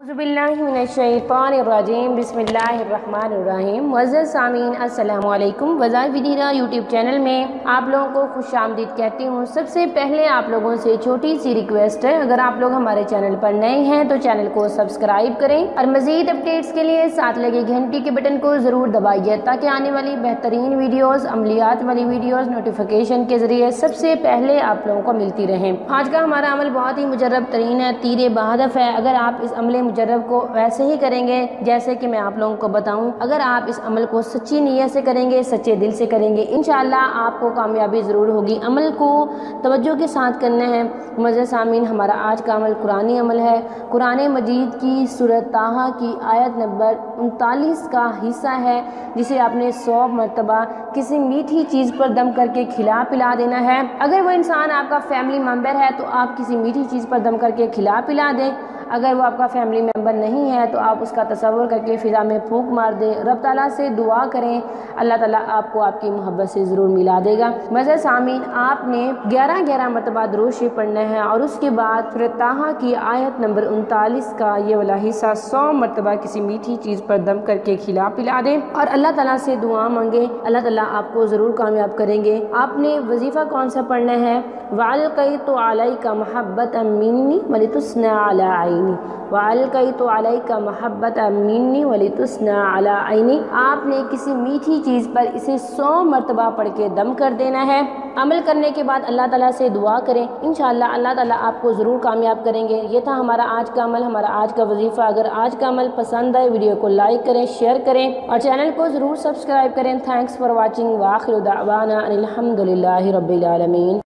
बिस्मिल्लाहिर्रहमानिर्रहीम बिस्मिल्लाहिर्रहमानिर्रहीम। मुअज़्ज़ज़ सामीन अस्सलामु अलैकुम। वज़ाइफ़ विदीरा यूट्यूब चैनल में आप लोगों को खुशामदीद कहती हूँ। सबसे पहले आप लोगों से छोटी सी रिक्वेस्ट है, अगर आप लोग हमारे चैनल पर नए हैं तो चैनल को सब्सक्राइब करें और मज़ीद अपडेट्स के लिए साथ लगे घंटी के बटन को ज़रूर दबाइए ताकि आने वाली बेहतरीन वीडियोज़, अमलियात वाली वीडियोज़ नोटिफिकेशन के ज़रिए सबसे पहले आप लोगों को मिलती रहें। आज का हमारा अमल बहुत ही मुजर्रब तरीन है, तीर बहदफ है। अगर आप इस अमल मुजर्रब को वैसे ही करेंगे जैसे कि मैं आप लोगों को बताऊं, अगर आप इस अमल को सच्ची नीयत से करेंगे, सच्चे दिल से करेंगे, इंशाअल्लाह आपको कामयाबी ज़रूर होगी। अमल को तवज्जो के साथ करना है। मुअज़्ज़ज़ सामीन, हमारा आज का अमल कुरानी अमल है। कुरान मजीद की सूरह ताहा की आयत नंबर 39 का हिस्सा है, जिसे आपने 100 मरतबा किसी मीठी चीज़ पर दम करके खिला पिला देना है। अगर वो इंसान आपका फैमिली मेम्बर है तो आप किसी मीठी चीज़ पर दम करके खिला पिला दें। अगर वो आपका फैमिली मेम्बर नहीं है तो आप उसका तसव्वुर करके फ़िज़ा में फूंक मार दें। रब ताला से दुआ करें, अल्लाह ताला आपको आपकी मोहब्बत से ज़रूर मिला देगा। मुअज़्ज़ज़ सामीन, आपने 11 मरतबा दुरूद शरीफ पढ़ना है और उसके बाद सूरह ताहा की आयत नंबर 39 का ये वाला हिस्सा 100 मरतबा किसी मीठी चीज़ पर दम करके खिला पिला दें और अल्लाह ताला से दुआ मांगे। अल्लाह ताला आपको ज़रूर कामयाब करेंगे। आपने वजीफ़ा कौन सा पढ़ना है? वअल्क़ैतु अलैका महब्बतम मिन्नी वलितुस्ना अला ऐनी, वअल्क़ैतु अलैका महब्बतम मिन्नी वलितुस्ना अला ऐनी। आपने किसी मीठी चीज़ पर इसे 100 मरतबा पढ़ के दम कर देना है। अमल करने के बाद अल्लाह ताला से दुआ करें, इंशाअल्लाह अल्लाह ताला आपको ज़रूर कामयाब करेंगे। ये था हमारा आज का अमल, हमारा आज का वजीफ़ा। अगर आज का अमल पसंद आए, वीडियो को लाइक करें, शेयर करें और चैनल को ज़रूर सब्सक्राइब करें। Thanks for watching. व आखिरु दावाना अनिल हम्दुलिल्लाहि रब्बिल आलमीन।